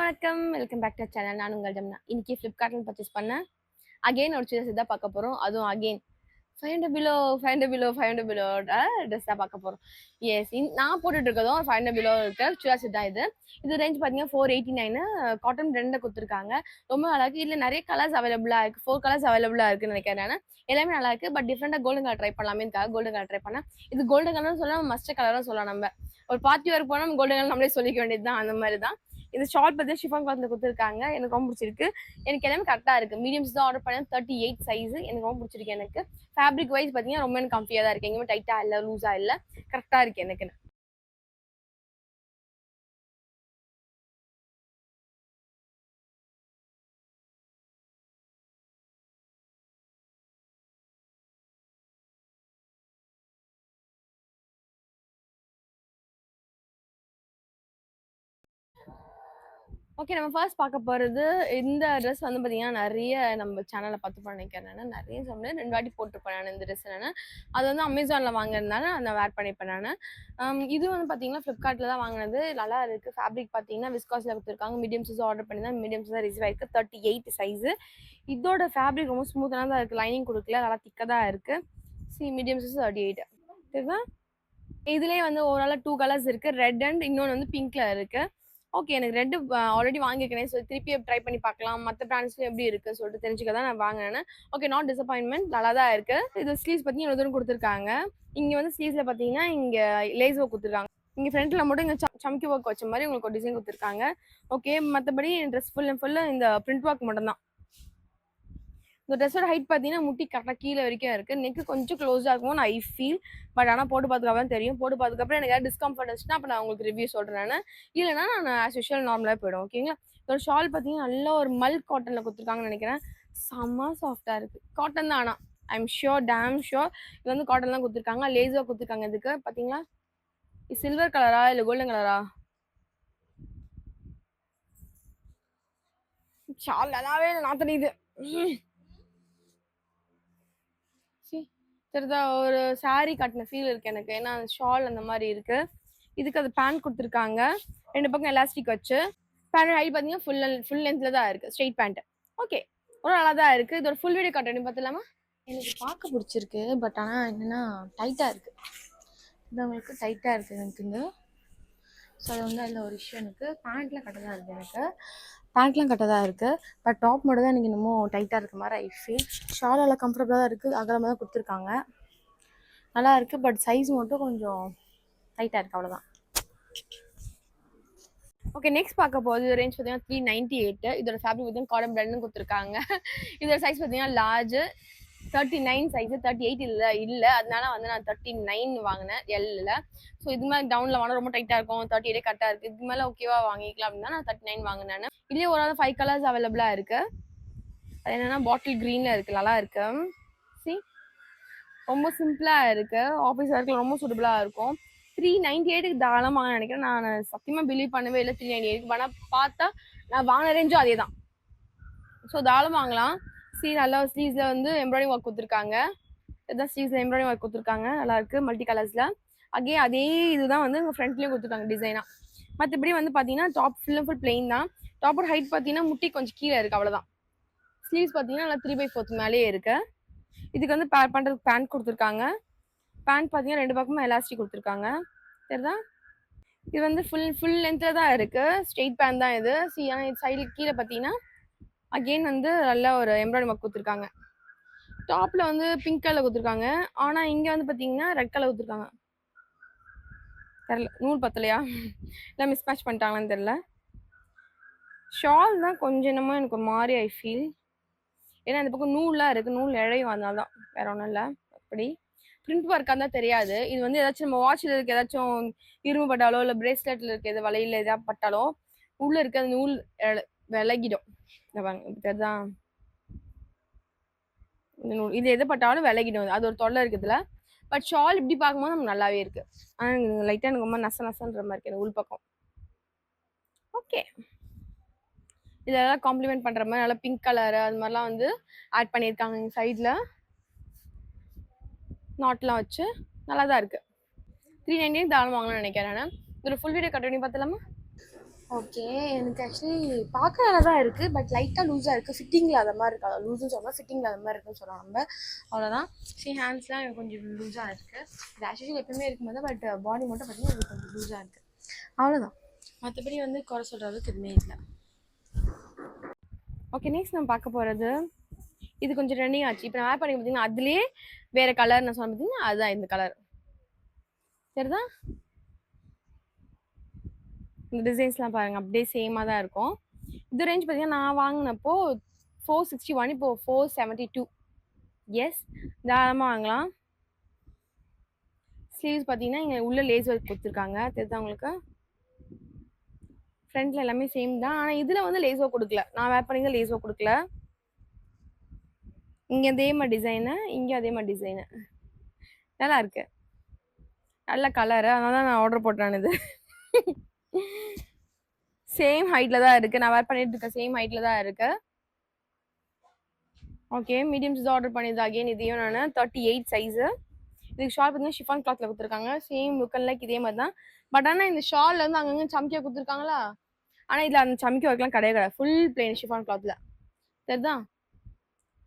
வணக்கம். Welcome back to channel. நான் உங்கள் ஜமுனா. இன்னைக்கு Flipkartல பர்ச்சேஸ் பண்ணேன். அகைன் ஒரு சுடிதார் தான் பார்க்க போறோம். அதுவும் again 500 below 500 below 500 below dress தான் பார்க்க போறோம். எஸ், நான் போட்டுட்டு இருக்கதும் 500 பிலோ இருக்க சுடிதார் செட் தான் இது. இது ரேஞ்ச் பார்த்தீங்கன்னா 489. காட்டன் ரெண்டை கொடுத்துருக்காங்க. ரொம்ப நல்லா இருக்கு. இதுல நிறைய கலர்ஸ் அவைலபிளா இருக்கு. 4 கலர்ஸ் அவைலபிளா இருக்குன்னு நினைக்கிறேன் நான். எல்லாமே நல்லா இருக்கு. பட் டிஃப்ரெண்டா கோல்டன் கலர் ட்ரை பண்ணலாமே கோல்டன் கலர் ட்ரை பண்ணேன். இது கோல்டன் கலர்னு சொல்லலாம், மஸ்டர்ட் கலரும் சொல்லலாம். நம்ம ஒரு பார்ட்டி வேர் போனா கோல்டன் கலர் நம்மளே சொல்லிக்க வேண்டியது தான். அந்த மாதிரி தான் இந்த ஷார்ட் பத்தி ஷிஃபான் கிளாத்ல கொடுத்துருக்காங்க. எனக்கு ரொம்ப பிடிச்சிருக்கு. எனக்கு எல்லாமே கரெக்டா இருக்கு. மீடியம்ஸ் தான் ஆர்டர் பண்ணேன். 38 சைஸ். எனக்கு ரொம்ப பிடிச்சிருக்கு. எனக்கு ஃபேப்ரிக் வைஸ் பாத்தீங்கன்னா ரொம்ப எனக்கு கம்ஃபியா தான் இருக்கு. எங்கேயுமே டைட்டா இல்ல, லூஸா இல்ல, கரெக்டா இருக்கு எனக்கு. ஓகே, நம்ம ஃபர்ஸ்ட் பார்க்க போறது இந்த ட்ரெஸ் வந்து பார்த்தீங்கன்னா நிறைய நம்ம சேனல்ல பார்த்து நினைக்கிறேன். நிறைய சொன்னேன், 2 வாட்டி போட்டிருப்பேன் நான் இந்த ட்ரெஸ். அது வந்து அமேசான்ல வாங்கினதுனால நான் வேர் பண்ணிப்பேன் நான். இது வந்து பார்த்தீங்கன்னா ஃப்ளிப்கார்ட்ல தான் வாங்கினது. நல்லா இருக்கு. ஃபேப்ரிக் பார்த்தீங்கன்னா விஸ்காஸ்ல கொடுத்துருக்காங்க. மீடியம் சைஸ் ஆர்டர் பண்ணி தான் மீடியம் சைஸ் ரிசீவ் ஆயிருக்கு. 38 சைஸ். இதோட ஃபேப்ரிக் ரொம்ப ஸ்மூத்தான தான் இருக்கு. லைனிங் கொடுக்கல, நல்லா திக்கா தான் இருக்கு. Medium size 38. சரிதான். இதுலயே வந்து ஓவரால் 2 கலர்ஸ் இருக்கு. ரெட் அண்ட் இன்னொன்று வந்து பிங்க்ல இருக்கு. ஓகே, எனக்கு ரெட் ஆல்ரெடி வாங்கியிருக்கேன். ஸோ திருப்பி ட்ரை பண்ணி பார்க்கலாம், மற்ற பிராண்ட்ஸ்ல எப்படி இருக்குன்னு சொல்லிட்டு தெரிஞ்சுக்க தான் நான் வாங்கினேன். ஓகே, நாட் டிசப்பாயின்மெண்ட், நல்லா தான் இருக்கு. இது ஸ்லீவ்ஸ் பத்தி இவ்வளோ தூரம் கொடுத்துருக்காங்க. இங்க வந்து ஸ்லீவ்ஸ்ல பாத்தீங்கன்னா இங்க லேஸ் ஒர்க் கொடுத்துருக்காங்க. இங்க ஃப்ரண்ட்ல மட்டும் இங்க சம்கி ஒர்க் வச்ச மாதிரி உங்களுக்கு ஒரு டிசைன் கொடுத்துருக்காங்க. ஓகே, மற்றபடி ட்ரெஸ் ஃபுல் அண்ட் ஃபுல்லு இந்த பிரிண்ட் ஒர்க் மட்டும் தான். இந்த ட்ரெஸ்ஸோட ஹைட் பார்த்தீங்கன்னா முட்டி கரெக்டாக கீழே வரைக்கும் இருக்குது. நெக்கு கொஞ்சம் க்ளோஸாக இருக்கும் ஐ ஃபீல். பட் ஆனால் போட்டு பார்த்துக்கப்புறம் தெரியும். போட்டு பார்த்துக்கப்புறம் எனக்கு ஏதாவது டிஸ்கம்ஃபர்ட் இருந்துச்சுன்னா அப்போ நான் உங்களுக்கு ரிவ்யூ சொல்கிறேன். நான் இல்லைனா நான் ஆஸ் யூஷுவல் நார்மலாக போயிடும். ஓகேங்களா. இதோட ஷால் பார்த்தீங்கன்னா நல்ல ஒரு மல்க் காட்டனில் கொடுத்துருக்காங்கன்னு நினைக்கிறேன். செம்ம சாஃப்டாக இருக்குது. காட்டன் தான். ஆனால் ஐம் ஷியோர், டேம் ஷியோர் இது வந்து காட்டன் தான் கொடுத்துருக்காங்க. லேஸாக கொடுத்துருக்காங்க. இதுக்கு பார்த்தீங்களா, இது சில்வர் கலரா இல்லை கோல்டன் கலரா? ஷால் நல்லாவே நான் தெரியுது. சரிதா, ஒரு சாரி கட்டின ஃபீல் இருக்கு எனக்கு. ஏன்னா ஷால் அந்த மாதிரி இருக்கு. இதுக்கு அது பேண்ட் கொடுத்துருக்காங்க. 2 பக்கம் எலாஸ்டிக் வச்சு. பேண்ட் ஹைட் பார்த்தீங்கன்னா ஃபுல் லென்த்ல தான் இருக்கு. Straight pant. ஓகே, ஒரு நல்லா தான் இருக்கு. இது ஒரு ஃபுல் வீடியோ காட்டணும் பார்த்துலாமா? எனக்கு பார்க்க பிடிச்சிருக்கு. பட் ஆனால் என்னன்னா டைட்டா இருக்கு. இது உங்களுக்கு டைட்டா இருக்கு எனக்கு. இந்த ஸோ அது வந்து அதில் ஒரு இஷ்யூ. எனக்கு பேண்ட்லாம் கட்டதாக இருக்குது. எனக்கு பேண்ட்லாம் கட்டதாக இருக்குது. பட் டாப் மட்டும் தான் எனக்கு இன்னமும் டைட்டாக இருக்க மாதிரி ஐ ஃபீல். ஷால் எல்லாம் கம்ஃபர்டபுளாக தான் இருக்குது. அகலமாக தான் கொடுத்துருக்காங்க. நல்லா இருக்குது. பட் சைஸ் மட்டும் கொஞ்சம் டைட்டாக இருக்குது, அவ்வளோதான். ஓகே, நெக்ஸ்ட் பார்க்க போகுது ரேஞ்ச் பார்த்தீங்கன்னா 398. இதோட ஃபேப்ரிக் பார்த்தீங்கன்னா காட்டன் பிராண்ட்னு கொடுத்துருக்காங்க. இதோட சைஸ் பார்த்தீங்கன்னா லார்ஜ் 39 சைஸ். 38 இல்லை, அதனால வந்து நான் 39 வாங்கினேன் எல்ல. ஸோ இது மாதிரி டவுனில் வாங்கினா ரொம்ப டைட்டாக இருக்கும். 38 கரெக்டாக இருக்குது. இது மேலே ஓகேவா வாங்கிக்கலாம் அப்படின்னா நான் 39 வாங்கினேன். இதுலேயே ஒரு 5 கலர்ஸ் அவைலபிளாக இருக்குது. அது என்னன்னா பாட்டில் க்ரீனில் இருக்குது. நல்லா இருக்கு. சி, ரொம்ப சிம்பிளாக இருக்குது. ஆஃபீஸ் ஒர்க்கில் ரொம்ப சூட்டபுளாக இருக்கும். 398க்கு தாராளமாக வாங்க நினைக்கிறேன். நான் சத்தியமாக பிலீவ் பண்ணவே இல்லை 398. ஆனால் பார்த்தா நான் வாங்கின ரேஞ்சும் அதே தான். ஸோ தாராளமாக வாங்கலாம். நல்லா ஸ்லீவ்ஸில் வந்து எம்ப்ராய்டிங் ஒர்க் கொடுத்துருக்காங்க. இதுதான் ஸ்லீவ்ஸில் எம்ப்ராய்டிங் ஒர்க் கொடுத்துருக்காங்க. நல்லா இருக்கு. மல்டி கலர்ஸில். அதே இதுதான் வந்து உங்கள் ஃப்ரண்ட்லேயும் கொடுத்துருக்காங்க டிசைனாக. மற்றபடி வந்து பார்த்தீங்கன்னா top full and full plain தான். டாப்போட ஹைட் பார்த்தீங்கன்னா முட்டி கொஞ்சம் கீழே இருக்குது, அவ்வளோதான். ஸ்லீவ்ஸ் பார்த்தீங்கன்னா நல்லா 3/4 மேலேயே இருக்கு. இதுக்கு வந்து பேர் பண்ணுறதுக்கு பேண்ட் கொடுத்துருக்காங்க. பேண்ட் பார்த்தீங்கன்னா 2 பக்கமும் எலாஸ்டிக் கொடுத்துருக்காங்க. சரிதா. இது வந்து ஃபுல் லென்த்தில் தான் இருக்குது. ஸ்ட்ரெயிட் பேண்ட் தான் இது. ஆனால் இது சைடு கீழே பார்த்தீங்கன்னா அகெயின் வந்து நல்ல ஒரு எம்ப்ராய்டரி ஒர்க் கொடுத்துருக்காங்க. டாப்பில் வந்து பிங்க் கலர் கொடுத்துருக்காங்க. ஆனால் இங்கே வந்து பார்த்தீங்கன்னா ரெட் கலர் கொடுத்துருக்காங்க. தெரியல, நூல் பத்தலையா இல்லை மிஸ் மேட்ச் பண்ணிட்டாங்களான்னு தெரில. ஷால் தான் கொஞ்சம் என்னமோ எனக்கு ஒரு மாதிரி ஐ ஃபீல். ஏன்னா இந்த பக்கம் நூல்லாம் இருக்குது. நூல் இழையும், அதனால தான், வேற ஒன்றும் இல்லை. அப்படி பிரிண்ட் ஒர்க்காக தான் தெரியாது. இது வந்து ஏதாச்சும் நம்ம வாட்சில் இருக்க ஏதாச்சும் இரும்பு பட்டாலோ இல்லை பிரேஸ்லெட்டில் இருக்க எது வலையில் எதாவது பட்டாலோ உள்ளே இருக்க அந்த நூல் விலகிடும். இதுதான் இந்த நூல். இது எது பட்டாலும் விலகிடும். அது ஒரு தொல்லை இருக்குதுல. பட் ஷால் இப்படி பார்க்கும்போது நம்ம நல்லாவே இருக்கு. ஆனால் லைட்டாக எனக்கு ரொம்ப நசன்ற மாதிரி இருக்கு உள் பக்கம். ஓகே, இதெல்லாம் காம்ப்ளிமெண்ட் பண்ணுற மாதிரி நல்லா பிங்க் கலரு அது மாதிரிலாம் வந்து ஆட் பண்ணியிருக்காங்க. எங்கள் சைடில் நாட்லாம் வச்சு நல்லா தான் இருக்குது. 398 தாராளமாக வாங்கணும்னு நினைக்கிறேன். நான் இதோட ஃபுல் வீடியோ கட் பண்ணி பார்த்துலாமா? ஓகே. எனக்கு ஆக்சுவலி பார்க்க நல்லா தான் இருக்கு. பட் லைட்டா லூஸா இருக்கு. ஃபிட்டிங்ல அது மாரி இருக்கா? லூஸ்ன்னு சொன்னா ஃபிட்டிங்ல அது மாரி இருக்குன்னு சொல்லலாம் நம்ப. அவ்வளோதான். ஹேண்ட்ஸ்லாம் கொஞ்சம் லூஸா இருக்கு. இது ஆஸ் யூசுவல் எப்பவுமே இருக்கும்போது பட் பாடி மட்டும் பார்த்தீங்கன்னா இது கொஞ்சம் லூஸா இருக்கு. அவ்வளோதான். மத்தபடி வந்து குறை சொல்ற அளவுக்கு எதுவுமே இல்ல. ஓகே. நெக்ஸ்ட் நம்ம பார்க்க போறது, இது கொஞ்சம் ட்ரெண்டிங் ஆச்சு. இப்ப நான் வேர் பண்ணி பார்த்தீங்கன்னா, அதிலேயே வேற கலர் நான் சொன்னேன் பார்த்தீங்கன்னா, அதுதான் இந்த கலர். சரிதா? இந்த டிசைன்ஸ்லாம் பாருங்க. அப்படியே சேமா தான் இருக்கும். இது ரேஞ்ச் பார்த்தீங்கன்னா, நான் வாங்குனப்போ 461 இப்போ 472. எஸ். தாராளமா வாங்கலாம். ஸ்லீவ்ஸ் பார்த்தீங்கன்னா, இங்க உள்ள லேஸ் ஒர்க் குடுத்துருக்காங்க. தெரியுதா உங்களுக்கு? ஃப்ரண்ட்ல எல்லாமே சேம் தான். ஆனா இதுல வந்து லேஸ் ஒர்க் குடுக்கல. நான் வேர் பண்ணியிருந்த லேஸ் ஒர்க் குடுக்கல. இங்க அதே மாரி டிசைனு, இங்க அதே மாரி டிசைனு. நல்லா இருக்கு. நல்ல கலரு. அதனால தான் நான் ஆர்டர் போட்டேன் இது. சேம் ஹைட்ல தான் இருக்கு. நான் வேர் பண்ணிட்டு இருக்க சேம் ஹைட்ல தான் இருக்கு. ஓகே. மீடியம் சைஸ் ஆர்டர் பண்ணியது அகைன் இதையும் நானு 38 சைஸு. இதுக்கு ஷால் பார்த்தீங்கன்னா ஷிஃபான் கிளாத்ல குடுத்துருக்காங்க. சேம் லுக் அண்ட் லைக் இதே மாரி தான். பட் ஆனா இந்த ஷால்ல வந்து அங்கங்க சம்கியா குடுத்துருக்காங்களா? ஆனா இதுல அந்த சம்கி ஒர்க்லாம் கிடையவே கிடையாது. ஃபுல் பிளெயின் ஷிஃபான் கிளாத்ல. தெரியுதா?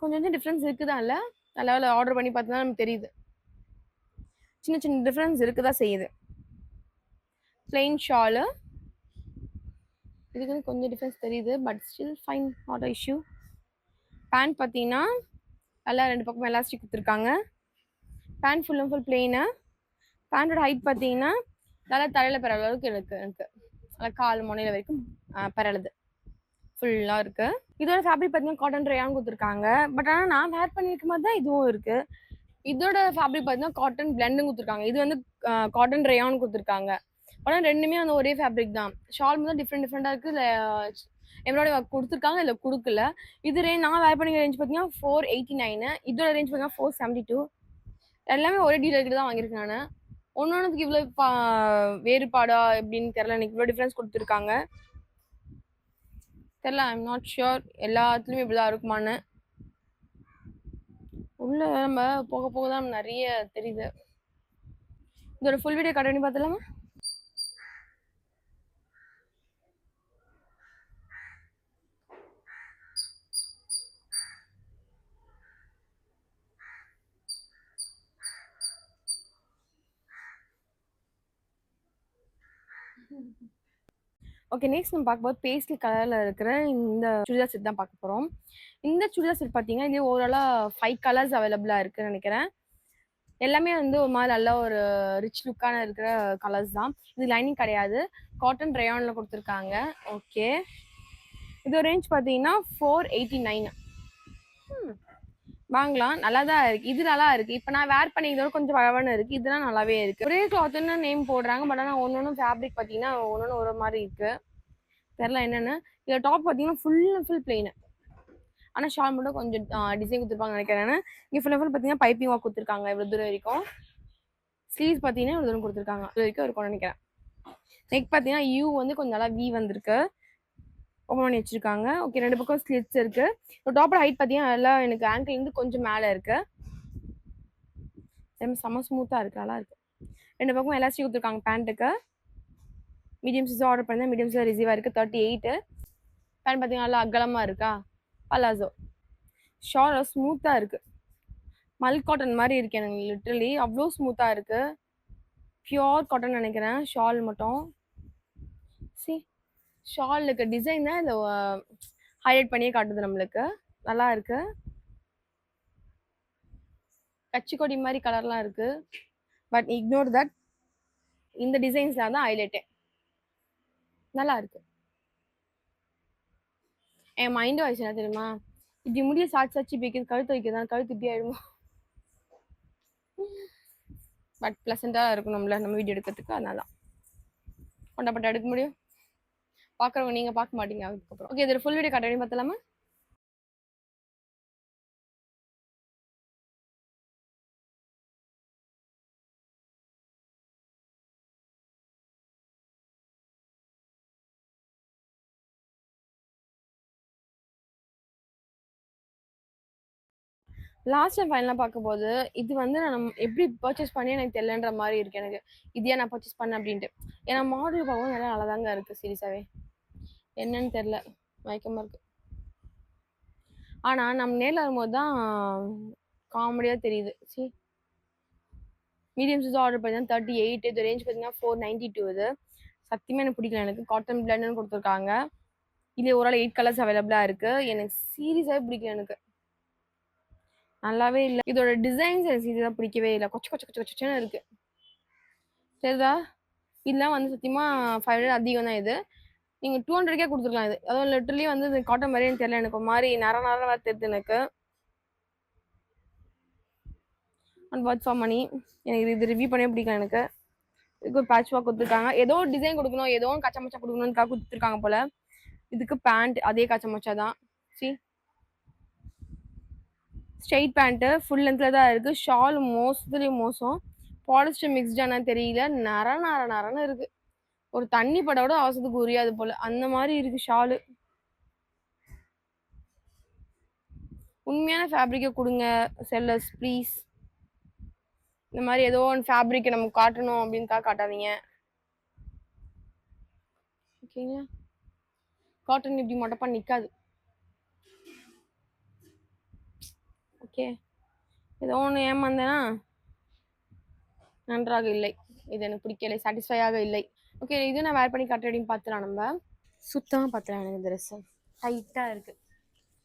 கொஞ்சம் கொஞ்சம் டிஃபரன்ஸ் இருக்குதான் இல்ல? நல்ல ஆர்டர் பண்ணி பார்த்தா நமக்கு தெரியுது. சின்ன சின்ன டிஃபரன்ஸ் இருக்குதான் செய்யுது. Plain shawl. இதுக்கு வந்து கொஞ்சம் டிஃபரன்ஸ் தெரியுது. But still fine. Not a issue. Band பார்த்தீங்கன்னா, நல்லா 2 பக்கமும் எலாஸ்டிக் குடுத்துருக்காங்க. Band full and full plain. பேண்டோட ஹைட் பார்த்தீங்கன்னா, நல்லா தலையில பெற அளவுக்கு இருக்கு எனக்கு. நல்லா கால் முனையில வரைக்கும் பெறலுது. ஃபுல்லா இருக்கு. இதோட ஃபேப்ரிக் பார்த்தீங்கன்னா, காட்டன் ரேயான் குடுத்துருக்காங்க. பட் ஆனா நான் வேர் பண்ணியிருக்கும் போது தான் இதுவும் இருக்கு. இதோட ஃபேப்ரிக் பார்த்தீங்கன்னா, காட்டன் பிளெண்டுன்னு குடுத்துருக்காங்க. இது வந்து காட்டன் ரேயான் குடுத்துருக்காங்க. ஆனா 2மே வந்து ஒரே ஃபேப்ரிக் தான். ஷால் மட்டும் டிஃப்ரெண்ட் டிஃப்ரெண்டா இருக்கு. இதுல எம்ப்ராய்டரி ஒர்க் குடுத்துருக்காங்க. இதுல குடுக்கல. இது நான் வேர் பண்ணிக்கிற ரேஞ்ச் பார்த்தீங்கன்னா 489. இதோட ரேஞ்ச் பார்த்தீங்கன்னா 472. எல்லாமே ஒரே டீலர் கிட்ட தான் வாங்கியிருக்கேன் நானு. ஒன்னொன்னுக்கு இவ்ளோ வேறுபாடா எப்படின்னு தெரியல. எனக்கு இவ்ளோ டிஃபரன்ஸ் குடுத்துருக்காங்க. தெரியல. ஐ அம் நாட் ஷூர். எல்லாத்துலயும் இப்படிதான் இருக்குமான்னு. உள்ள நம்ம போக போக தான் நெறைய தெரியுது. இதோட ஃபுல் வீடியோ கட் பண்ணி பார்த்தலாமா? ஓகே. நெக்ஸ்ட் நம்ம பார்க்கும்போது பேஸ்டல் கலர்ல இருக்கிற இந்த சுடிதார் செட் தான் பார்க்க போறோம். இந்த சுடிதார் செட் பார்த்தீங்கன்னா, இதுலயே ஓவராலா 5 கலர்ஸ் அவைலபிளா இருக்குன்னு நெனைக்கிறேன். எல்லாமே வந்து ஒரு மாரி நல்ல ஒரு ரிச் லுக்கான இருக்கிற கலர்ஸ் தான். இது லைனிங் கிடையாது. காட்டன் ரேயான்ல குடுத்துருக்காங்க. ஓகே. இதோட ரேஞ்ச் பார்த்தீங்கன்னா 489. வாங்கலாம். நல்லா தான் இருக்கு. இது நல்லா இருக்கு. இப்ப நான் வேர் பண்ணிக்கிறதோட கொஞ்சம் வழவழன்னு இருக்கு. இதெல்லாம் நல்லாவே இருக்கு. ஒரே கிளாத்ன்னு நேம் போடுறாங்க. பட் ஆனா ஒன்னொன்னும் ஃபேப்ரிக் பார்த்தீங்கன்னா, ஒன்னொன்னு ஒரு மாரி இருக்கு. தெரியல என்னன்னு. இதுல டாப் பார்த்தீங்கன்னா, ஃபுல் அண்ட் ஃபுல் பிளெயின். ஆனா ஷால் மட்டும் கொஞ்சம் டிசைன் குடுத்துருப்பாங்கன்னு நெனைக்கிறேன் நானு. இங்க ஃபுல் அண்ட் ஃபுல் பார்த்தீங்கன்னா, பைப்பிங் ஒர்க் குடுத்துருக்காங்க இவ்வளவு தூரம் வரைக்கும். ஸ்லீவ்ஸ் பார்த்தீங்கன்னா, இவ்வளவு தூரம் குடுத்துருக்காங்க. இது வரைக்கும் இருக்கும்னு நெனைக்கிறேன். நெக் பார்த்தீங்கன்னா, யூ வந்து கொஞ்சம் நல்லா வி வந்திருக்கு. ஓப்பன் பண்ணி வச்சிருக்காங்க. ஓகே. 2 பக்கம் ஸ்லிட்ஸ் இருக்கு. டாப்போட ஹைட் பார்த்தீங்கன்னா, நல்லா எனக்கு ஆங்கிள் இருந்து கொஞ்சம் மேல இருக்கு. செம்ம ஸ்மூத்தா இருக்கு. நல்லா இருக்கு. 2 பக்கமும் எலாஸ்டிக் குடுத்துருக்காங்க பேண்ட்டுக்கு. மீடியம் சைஸ் ஆர்டர் பண்ணேன். மீடியம் சைஸ் ரிசீவ் ஆயிருக்கு 38. பேண்ட் பார்த்தீங்கன்னா, நல்லா அகலமா இருக்கா? பலாசோ. ஷால் ஸ்மூத்தா இருக்கு. மல் காட்டன் மாரி இருக்கு எனக்கு லிட்டரலி. அவ்ளோ ஸ்மூத்தா இருக்கு. பியூர் காட்டன் நெனைக்கிறேன். ஷால் மட்டும். சி ஷால்ல இருக்க டிசைன் தான் இந்த ஹைலைட் பண்ணியே காட்டுது நம்மளுக்கு. நல்லா இருக்கு. கச்சிக்கொடி மாரி கலர்லாம் இருக்கு. But ignore that. இந்த டிசைன்ஸ்ல தான் ஹைலைட்டே. நல்லா இருக்கு. என் மைண்ட் வாய்ஸ் என்ன தெரியுமா? இப்படி முடிய சாச்சு இப்படி வைக்கிறது கழுத்து வைக்கிறதா கழுத்து இப்படி ஆயிடுமா? பட் பிளசண்டா இருக்கணும்ல நம்ம வீடியோ எடுக்கிறதுக்கு. அதனால தான் கொண்டப்பட்ட எடுக்க முடியும். பார்க்குறவங்க நீங்க பார்க்க மாட்டீங்க அதுக்கப்புறம். ஓகே. இதோட ஃபுல் வீடியோ கட் பண்ணி பார்த்தலாமா? லாஸ்ட் அண்ட் ஃபைனலா பார்க்கும்போது, இது வந்து நான் எப்படி பர்ச்சேஸ் பண்ணி எனக்கு தெரியலன்ற மாரி இருக்கு எனக்கு. இது ஏன் நான் பர்ச்சேஸ் பண்ணேன் அப்படின்ட்டு. ஏன்னா மாடல் பார்க்கவும் எல்லாம் நல்லாதாங்க இருக்கு சீரியஸாவே. என்னன்னு தெரியல, மயக்கமா இருக்கு. ஆனா நம்ம நேர்ல வரும்போது தான் காமெடியா தெரியுது. மீடியம் சைஸ் ஆர்டர் பண்ணி 38. இது ரேஞ்ச் பார்த்தீங்கன்னா 492. இது சத்தியமா எனக்கு பிடிக்கல. எனக்கு காட்டன் பிளண்டுன்னு கொடுத்துருக்காங்க. இதுல ஓரளவு 8 கலர்ஸ் அவைலபிளா இருக்கு. எனக்கு சீரியஸாவே பிடிக்கல. எனக்கு நல்லாவே இல்லை. இதோட டிசைன்ஸ் எனக்கு சீரியஸா பிடிக்கவே இல்லை. கொச்ச கொச்ச கொச்ச கொச்சன்னு இருக்கு. சரிதா, இதெல்லாம் வந்து சத்தியமா 500 அதிகம் தான். இது நீங்க 200க்கே கொடுத்துருக்கலாம். இது அதுவும் லிட்டரலி வந்து இது காட்டன் மாதிரியே தெரியல. எனக்கு ஒரு மாதிரி நர நர தெரியுது எனக்கு. And watch for money. எனக்கு இது ரிவ்யூ பண்ணவே பிடிக்கும். எனக்கு இதுக்கு ஒரு பேட்ச் ஒர்க் கொடுத்துருக்காங்க. ஏதோ ஒரு டிசைன் கொடுக்கணும், ஏதோ ஒரு கச்சா மச்சா கொடுக்கணும்னுக்காக கொடுத்துருக்காங்க போல. இதுக்கு பேண்ட் அதே கச்சா மச்சா தான். ஸ்ட்ரெயிட் பேண்ட்டு ஃபுல் லென்த்ல தான் இருக்கு. ஷால் மோசத்துலேயும் மோசம். பாலிஸ்டர் மிக்ஸ்டானு தெரியல. நர நர நரன்னு இருக்கு. ஒரு தண்ணி படோட அவசரத்துக்கு உரியாது போல, அந்த மாதிரி இருக்கு ஷாலு. உண்மையான ஃபேப்ரிக்கை கொடுங்க செல்லர்ஸ் ப்ளீஸ். இந்த மாதிரி ஏதோ ஒன்று ஃபேப்ரிக்கை நமக்கு காட்டணும் அப்படின்னுக்கா காட்டாதீங்க. ஓகேங்களா, காட்டன் இப்படி மொட்டப்பா நிற்காது. ஓகே, ஏதோ ஒன்று ஏமாந்தேனா நன்றாக இல்லை. இது எனக்கு பிடிக்கலை, சாட்டிஸ்ஃபையாக இல்லை. ஓகே, இது நான் வேர் பண்ணி காட்டுற அப்படின்னு பார்த்துலாம். நம்ம சுத்தமாக பார்த்துலாம். எனக்கு இந்த ட்ரெஸ்ஸு டைட்டாக இருக்குது,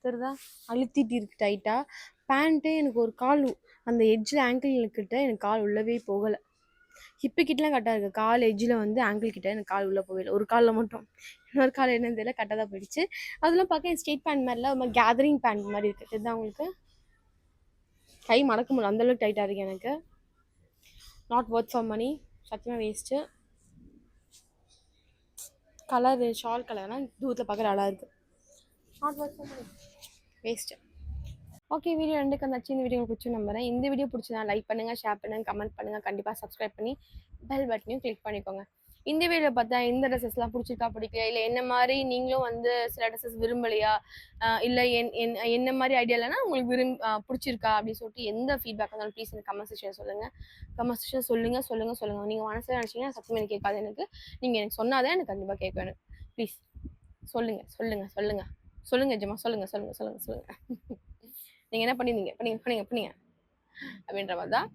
தெரியுதா, அழுத்திட்டு இருக்கு டைட்டாக. பேண்ட்டு எனக்கு ஒரு கால் அந்த எட்ஜில் ஆங்கிள் கிட்ட எனக்கு கால் உள்ளவே போகலை. ஹிப்பு கிட்டலாம் கரெக்டாக இருக்குது. கால் எட்ஜில் வந்து ஆங்கிள் கிட்ட எனக்கு கால் உள்ளே போகல. ஒரு காலில் மட்டும், இன்னொரு கால் என்னன்னு தெரியல, கரெக்டாக தான் போயிடுச்சு. அதெல்லாம் பார்க்க ஸ்ட்ரெயிட் பேண்ட் மாதிரிலாம் ஒரு மாதிரி கேதரிங் பேண்ட் மாதிரி இருக்குது. தெரியுதா உங்களுக்கு, கை மடக்க முடியல, அந்தளவுக்கு டைட்டாக இருக்குது எனக்கு. நாட் ஒர்த் ஃபார் மணி, சத்தியமாக வேஸ்ட்டு. கலரு ஷால் கலர்னால் தூரத்தில் பார்க்குற அழகாக இருக்குது. Not worth for money, waste. Okay, video ரெண்டுக்கு வந்தாச்சு. இந்த வீடியோ பிடிச்சி நம்புறேன். இந்த வீடியோ பிடிச்சதா லைக் பண்ணுங்கள், ஷேர் பண்ணுங்கள், கமெண்ட் பண்ணுங்கள். கண்டிப்பாக சப்ஸ்கிரைப் பண்ணி பெல் பட்டனையும் கிளிக் பண்ணிக்கோங்க. இந்த வீடியோ பார்த்தா இந்த ட்ரெஸ்ஸஸ்லாம் பிடிச்சிருக்கா பிடிக்கல, இல்லை என்ன மாதிரி நீங்களும் வந்து சில ட்ரெஸ்ஸஸ் விரும்பலையா, இல்லை என்ன மாதிரி ஐடியா இல்லைன்னா உங்களுக்கு பிடிச்சிருக்கா அப்படின்னு சொல்லிட்டு எந்த ஃபீட்பேக் இருந்தாலும் ப்ளீஸ் எனக்கு கமெண்ட் செக்ஷன் சொல்லுங்கள். கமெண்ட் செக்ஷன் சொல்லுங்கள். நீங்கள் மனசில் நினச்சிங்கன்னா சத்தியமாக எனக்கு கேட்காது. எனக்கு நீங்கள் எனக்கு சொன்னாதான் எனக்கு கண்டிப்பாக கேட்கும். எனக்கு ப்ளீஸ் சொல்லுங்கள் ஜம்மா, சொல்லுங்கள். நீங்கள் என்ன பண்ணீங்க அப்படின்ற மாதிரி தான்.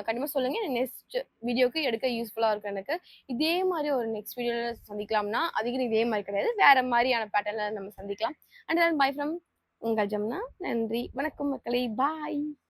கண்டிப்பாக சொல்லுங்கள். நெக்ஸ்ட் வீடியோக்கு எடுக்க யூஸ்ஃபுல்லாக இருக்கும் எனக்கு. இதே மாதிரி ஒரு நெக்ஸ்ட் வீடியோவில் சந்திக்கலாம்னா, அதிகம் இதே மாதிரி கிடையாது, வேறு மாதிரியான பேட்டர்னில் நம்ம சந்திக்கலாம். அண்ட் பை ஃப்ரம் உங்கள் ஜம்னா. நன்றி, வணக்கம் மக்களே, பாய்.